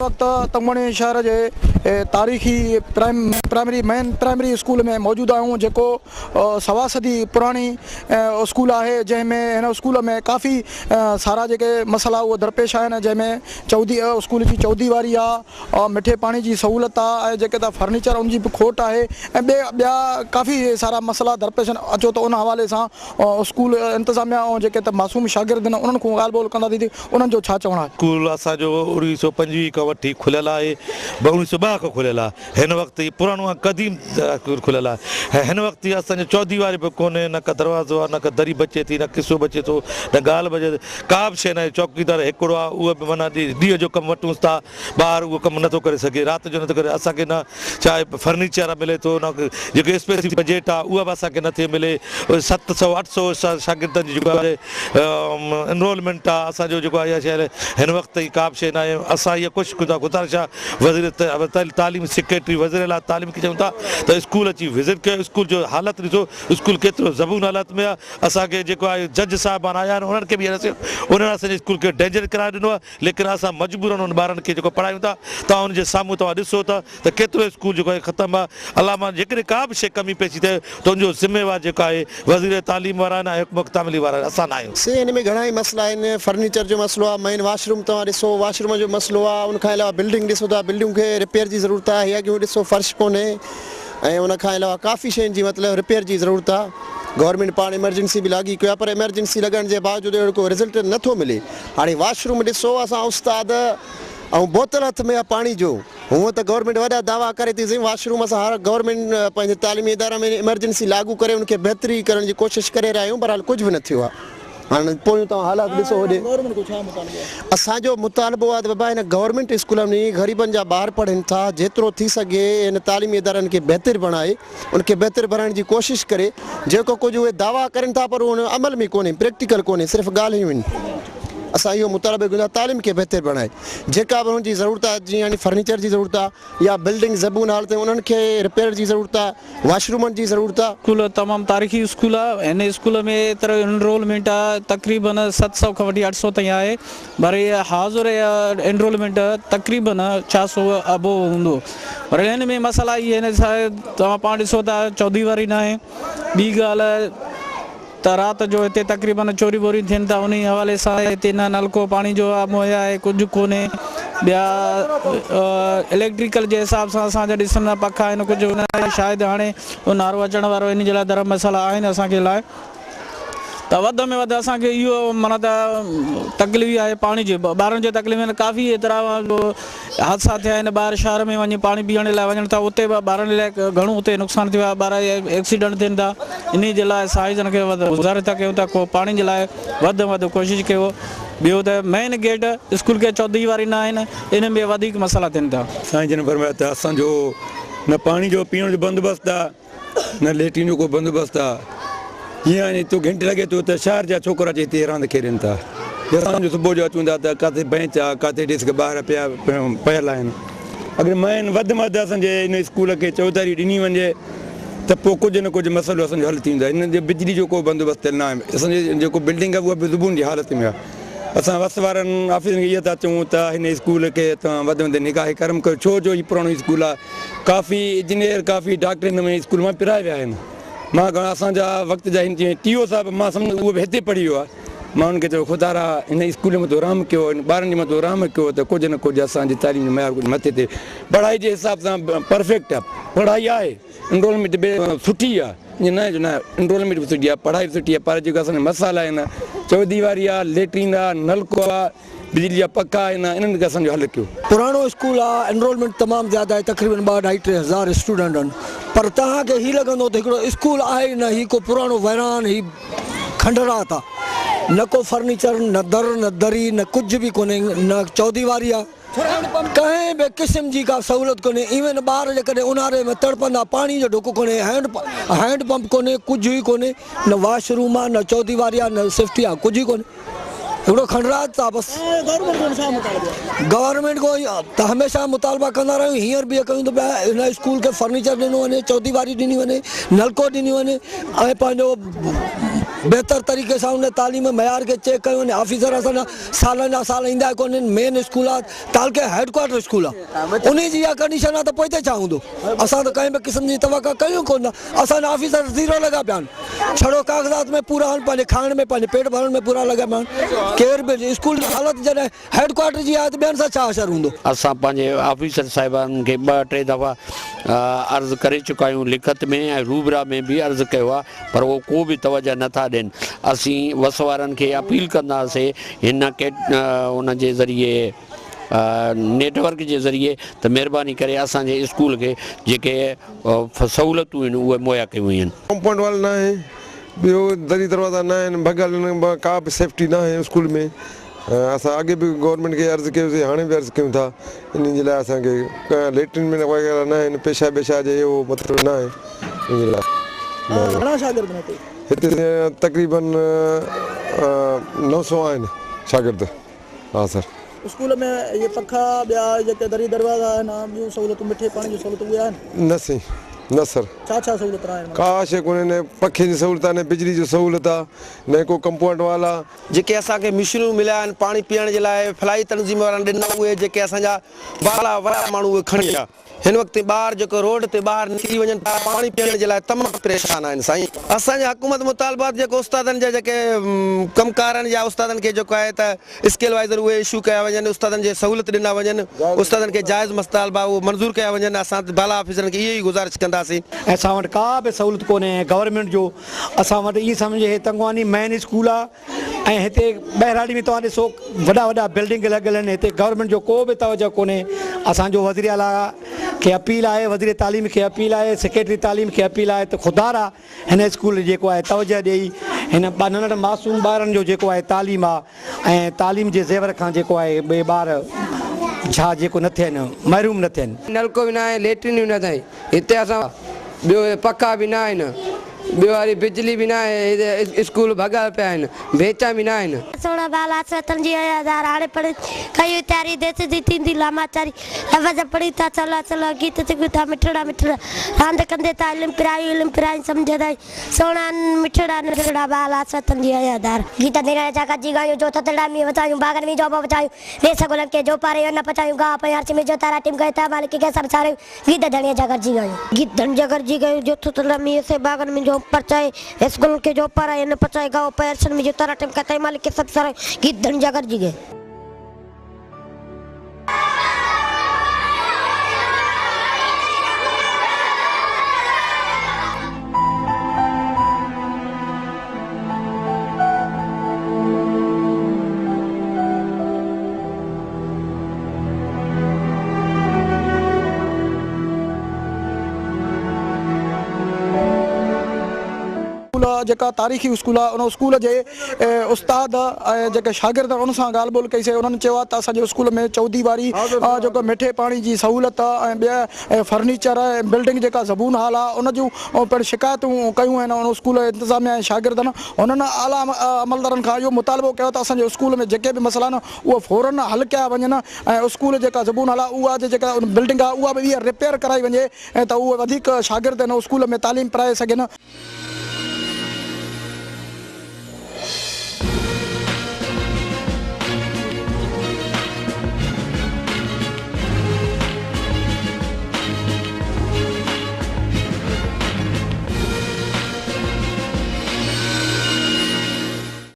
वक्त तंगमणी शहर के तारीख़ी मेन प्राइमरी स्कूल में मौजूद आहियूं जेको सवा सदी पुरानी स्कूल है जैमें इन स्कूल में काफ़ी सारा जेके मसला वो दरपेश आहिनि जैमें स्कूल की चौधी वारी आ मिठे पानी की सहूलत है जेके फर्नीचर उनकी भी खोट है बया काफ़ी सारा मसला दरपेश अचो तो उन हवाले से स्कूल इंतजामिया और जेके मासूम शागिर्द उन्हनि को ॻाल्हि ॿोल कंदा दीदी उन्हनि जो छा चवणु आहे। स्कूल असांजो 1925 खां वठी खुलियल आहे 1902 खां खुलियल आहे हिन वक़्तु ही पुराणो क़दीम स्कूल खुलियल आहे हिन वक़्तु असांजो चौधी वारी बि कोन्हे न का दरवाज़ो आहे न का दरी बचे थी न किसो बचे थो न ॻाल्हि बचे का बि शइ न चौकीदार हिकिड़ो आहे उहो बि माना ॾींहं जो कमु वठूंसि था ॿार उहो कमु नथो करे सघे राति जो नथो करे असांखे न चाहे फर्नीचर मिले थो न जेको स्पेसिफिक बजेट आहे उहा बि असांखे नथी मिले 700-800 शागिर्दनि जी जेको आहे एनरोलमेंट आहे असांजो जेको आहे इहा शइ हिन वक़्तु ई का बि शइ न आहे असां इहा कोशिशि गुज़ारिश आहे वज़ीर तालीम सेक्रेटरी वज़ीर आला तालीम खे चऊं था त स्कूल अची विज़िट कयो स्कूल जो हालत ॾिसो स्कूल केतिरो ज़बून हालत में आहे असांखे जेको आहे जज साहिबान आया आहिनि उन्हनि खे बि उन्हनि असांजे स्कूल खे डेंजर कराए ॾिनो आहे लेकिन असां मजबूरन उन ॿारनि खे जेको पढ़ायूं था तव्हां उनजे साम्हूं तव्हां ॾिसो था त केतिरो स्कूल जेको आहे ख़तमु आहे अलामा जेकॾहिं का बि शइ कमी पइजी थिए त उनजो ज़िम्मेवार जेको आहे वज़ीर तालीम वारा आहिनि ऐं हुकूमत तामीली वारा असां न आहियूं। हिन में घणा ई मसला आहिनि फर्नीचर जो मसलो आहे मेन वाशरूम तव्हां ॾिसो वाशरूम जो मसलो आहे उनखां अलावा बिल्डिंग ॾिसो था बिल्डिंग खे रिपेयर जी ज़रूरत आहे या कि ॾिसो फर्श कोन्हे ऐं उनखां अलावा काफ़ी शयुनि जी मतिलबु रिपेयर जी ज़रूरत आहे गवर्नमेंट पाण इमरजेंसी भी लॻी कयो आहे पर इमरजेंसी लॻण जे बावजूदि अहिड़ो कोई रिज़ल्ट नथो मिले। हाणे वाशरूम ॾिसो असां उस्ताद ऐं बोतल हथ में आहे पाणी जो हूअं त गवर्नमेंट वॾा दावा करे थी सही वाशरूम असां हर गवर्नमेंट पंहिंजे तालीमी इदारा में इमरजेंसी लागू करे उनखे बहितरी करण जी कोशिशि करे रहिया आहियूं बहरहाल कुझु बि न थियो आहे। हाँ पोइ तव्हां हालात ॾिसो होॾे असांजो मुतालबो आहे त बाबा हिन गवर्नमेंट स्कूलनि में ग़रीबनि जा ॿार पढ़नि था जेतिरो थी सघे हिन तालीमी इदारनि खे बहितर बणाए उनखे बहितर बणाइण जी कोशिशि करे जेको कुझु उहे दावा करनि था पर उन अमल में कोन्हे प्रैक्टिकल कोन्हे सिर्फ़ु ॻाल्हियूं आहिनि। असां इहो मुतालबो गुज़ार तालीम खे बहितर बणाए जेका बि हुनजी ज़रूरत आहे जीअं हाणे फर्नीचर जी ज़रूरत आहे या बिल्डिंग ज़बून हालत उन्हनि खे रिपेयर जी ज़रूरत आहे वाशरूमनि जी ज़रूरत आहे। स्कूल तमामु तारीख़ी स्कूल आहे हिन स्कूल में एतिरो एनरोलमेंट आहे तक़रीबन 700 खां वठी 800 ताईं आहे पर हाज़ुर एनरोलमेंट तक़रीबन 400 अबो हूंदो पर हिन में मसला इहे आहिनि तव्हां पाण ॾिसो था चौधी वारी न आहे ॿी ॻाल्हि त राति जो हिते तक़रीबन चोरी वोरी थियनि था उन हवाले सां हिते न नलको पाणी जो मुहैया आहे कुझु कोन्हे ॿिया इलेक्ट्रिकल जे हिसाब सां असांजा ॾिसण पखा आहिनि कुझु शायदि हाणे ऊन्हारो अचण वारो इन जे लाइ धर्म मसइला आहिनि असांखे लाइ त वधि में वधि असांखे इहो माना त तकलीफ़ आहे पाणी जी ॿारनि जे तकलीफ़ में काफ़ी एतिरा हादसा थिया आहिनि ॿार शहर में वञी पाणी पीअण लाइ वञनि था उते बि ॿारनि लाइ घणो उते नुक़सानु थियो आहे ॿार एक्सीडेंट थियनि था इन जे लाइ साइज़नि खे गुज़ारे था कयूं था को पाणी जे लाइ वधि में वधि कोशिशि कयो। ॿियो त मेन गेट स्कूल खे चौधी वारी न आहिनि इन में वधीक मसइला थियनि था। साईं जन फरमाया त असांजो न पाणी जो पीअण जो बंदोबस्तु आहे न लेट्रिन जो को बंदोबस्तु आहे हीअं हाणे तो घंटे लॻे थो त शहर जा छोकिरा अची हिते रांदि खेॾनि था असांजो सुबुह जो अचूं था त किथे बेंच आहे किथे ॾिस के ॿार पियल आहिनि अगरि मेन वधि में वधि असांजे हिन स्कूल खे चौधारी ॾिनी वञे त पोइ कुझु न कुझु मसइलो असांजो हल थींदो आहे हिन जे बिजली जो को बंदोबस्तु न आहे असांजे जेको बिल्डिंग आहे उहा बि ज़बून जी हालत में आहे असां वस वारनि ऑफिसनि खे इहो था चऊं त हिन स्कूल खे तव्हां वधि में वधि निगाह करम कयो छो जो हीउ पुराणो स्कूल आहे काफ़ी इंजीनियर काफ़ी डॉक्टर हिन में स्कूल मां पिराए विया आहिनि मां घणा असांजा वक़्त जा जीअं टीओ साहिबु मां सम्झो उहो बि हिते पढ़ी वियो आहे मां उनखे चयो ख़ुदा हिन स्कूल में तो रहम कयो हिन ॿारनि जे मथां रहम कयो त कुझु न कुझु असांजी तालीम जो मयार कुझु मथे ते पढ़ाई जे हिसाब सां परफेक्ट आहे पढ़ाई आहे एनरोलमेंट बि सुठी आहे ईअं न जो न एनरोलमेंट बि सुठी आहे पढ़ाई बि सुठी आहे पर जेको असांजा मसाला आहिनि चौधी वारी आहे लेट्रिन आहे नलको आहे बिजली जा पखा आहिनि इन्हनि खे असांजो हल कयो। पुराणो स्कूल आहे एनरोलमेंट तमामु ज़्यादा आहे तक़रीबन 2-2.5 हज़ार स्टूडेंट आहिनि पर तव्हांखे हीअ लॻंदो त हिकिड़ो स्कूल आहे न ही को पुराणो वैरान ही खंडरात आहे न को फर्नीचर न दर न दरी न कुझु बि कोन्हे न चौधी वारी आहे कंहिं बि क़िस्म जी का सहूलियत कोन्हे इवन ॿार जेकॾहिं ऊन्हारे में तड़पंदा पाणी जो ढुक कोन्हे हैंड पंप कोन्हे कुझु ई कोन्हे न वाशरूम आहे न चौधी वारी आहे न सेफ्टी आहे कुझु ई कोन्हे हिकिड़ो खंडरात आहे बसि गवर्नमेंट को त हमेशह मुतालबा कंदा रहियूं हींअर बि कयूं त पिया हिन स्कूल खे फर्नीचर ॾिनो वञे चौधी वारी ॾिनी वञे नलको ॾिनी वञे ऐं पंहिंजो बेहतर तरीक़े सां उन तालीम मयार खे चेक कयो वञे। ऑफिसर असांजा सालनि जा साल ईंदा कोन्हनि। मेन स्कूल आहे तालके हेडक्वाटर स्कूल आहे, उन जी इहा कंडीशन आहे त पोइ हिते छा हूंदो? असां त कंहिं बि क़िस्म जी तवका कयूं कोन। असांजा ऑफिसर ज़ीरो लॻा पिया आहिनि, छड़ो कागज़ात में पूरा आहिनि, पंहिंजे खाइण में पंहिंजे पेट भरण में पूरा लॻा पिया आहिनि। केर बि स्कूल जी हालत जॾहिं हेडक्वाटर जी आहे त ॿियनि सां छा असरु हूंदो? असां पंहिंजे ऑफिसर साहिबान खे 2-3 दफ़ा अर्ज़ु करे चुका आहियूं, लिखत में ऐं रूबरा में बि अर्ज़ु कयो आहे, पर उहो को बि तवजह नथा ॾियनि। असीं वस वारनि खे अपील कंदासीं हिन उन जे ज़रिए नेटवर्क जे ज़रिए त महिरबानी करे असांजे स्कूल खे जेके सहूलियतूं आहिनि उहे मुहैया कयूं आहिनि। कॉम्पाउंड वाल न आहे, ॿियो दरी दरवाज़ा न आहिनि, भॻल का बि सेफ्टी न आहे स्कूल में। असां अॻे बि गवर्नमेंट खे अर्ज़ु कयोसीं, हाणे बि अर्ज़ु कयूं था। इन जे लाइ असांखे लेट्रिन में वग़ैरह न आहिनि, पेशाब वेशाब जे उहो मतिलबु न आहे। इन जे लाइ हिते तक़रीबन 900 आहिनि शागिर्द। हा सर। स्कूल में ये पखा ॿिया जेके दरी दरवाज़ा आहिनि, ॿियूं सहूलियतूं मिठे पाणी जी सहूलियतूं उहे आहिनि? न साईं, न सर। छा सहूलियत आहिनि? का शइ कोन्हे, न पखे जी सहूलियत आहे, न बिजली जी सहूलियत आहे, न को कंपाउंड वाल आहे। जेके असांखे मशीनूं मिलिया आहिनि पाणी पीअण जे लाइ, फलाई तनज़ीम वारनि ॾिना, उहे जेके असांजा वाला वॾा माण्हू उहे खणी विया। हिन वक़्तु ॿार जेको रोड ते ॿाहिरि निकिरी वञनि था पाणी पीअण जे लाइ तमामु परेशान आहिनि साईं। असांजे हुकूमत मुतालबात जेको उस्तादनि जा जेके कमकार आहिनि या उस्तादनि खे जेको आहे त स्केल वाइज़र उहे इशू कया वञनि, उस्तादनि जे सहूलियत ॾिना वञनि, उस्तादनि खे जाइज़ मुतालबा उहे मंज़ूर कया वञनि। असां बाला ऑफिसरनि खे इहो ई गुज़ारिश कंदासीं। असां वटि का बि सहूलियत कोन्हे गवर्नमेंट जो। असां वटि इअं सम्झे हे तंगवानी मेन स्कूल आहे ऐं हिते बहिराड़ी में तव्हां ॾिसो वॾा वॾा बिल्डिंग लॻियल आहिनि। हिते गवर्नमेंट जो को बि तवजो कोन्हे। असांजो वज़ीर आला खे अपील आहे, वज़ीर तालीम खे अपील आहे, सेक्रेटरी तालीम खे अपील आहे त ख़ुदारा हिन स्कूल जेको आहे तवजह ॾेई हिन नंढड़नि मासूम ॿारनि जो जेको आहे तालीम आहे ऐं तालीम जे ज़ेवर खां जेको आहे ॿिए ॿार छा जेको न थियनि, महरूम न थियनि। नलको बि न आहे, लेट्रिन बि न अथई हिते। असां ॿियो पखा बि न आहिनि, ॿियो वरी बिजली बि न आहे, स्कूल भॻल पिया आहिनि, बेचा बि न आहिनि। 16 बाल आसतन जी हजार हाणे पढ़ी कई तयारी देसी दी थींदी लामाचारी लफ़ज़ पढ़ी था चला चला गीत सिखूं था मिठड़ा मिठड़ा रांदि कंदे था इल्मु पिराई सम्झंदा 16 मिठड़ा मिठड़ा बाल आसतन जी हजार गीत देना जा जी गायूं जो थतड़ा में बचायूं बागन में जो बचायूं रेस गुलन के जो पारे न पचायूं गा पयार में जो तारा टीम गए था मालिक के सर सारे गीत धनिया जागर जी गायूं गीत धन जागर जी गायूं जो थतड़ा में से बागन में जो परचाए स्कूल के जो पारा न पचाए गाओ पैरसन में जो तारा टीम कहता है मालिक के सब सारे गीत धन जागर जी गए। जेका तारीख़ी स्कूल आहे उन स्कूल जे उस्ताद ऐं जेके शागिर्द उन सां ॻाल्हि ॿोल कईसीं। उन्हनि चयो आहे त असांजे स्कूल में चौधी वारी जेको मिठे पाणी जी सहूलियत ऐं ॿिया फर्नीचर ऐं बिल्डिंग जेका ज़बून हाल आहे उन जूं पिणु शिकायतूं कयूं आहिनि। उन स्कूल इंतिज़ामिया ऐं शागिर्दनि उन्हनि आला अमलदारनि खां इहो मुतालबो कयो त असांजे स्कूल में जेके बि मसइला आहिनि उहे फ़ौरन हल कया वञनि ऐं स्कूल जेका ज़बून हाल आहे उहा जेका बिल्डिंग आहे उहा बि रिपेयर कराई वञे ऐं त उहे वधीक शागिर्द हिन स्कूल में तालीम पढ़ाए सघनि।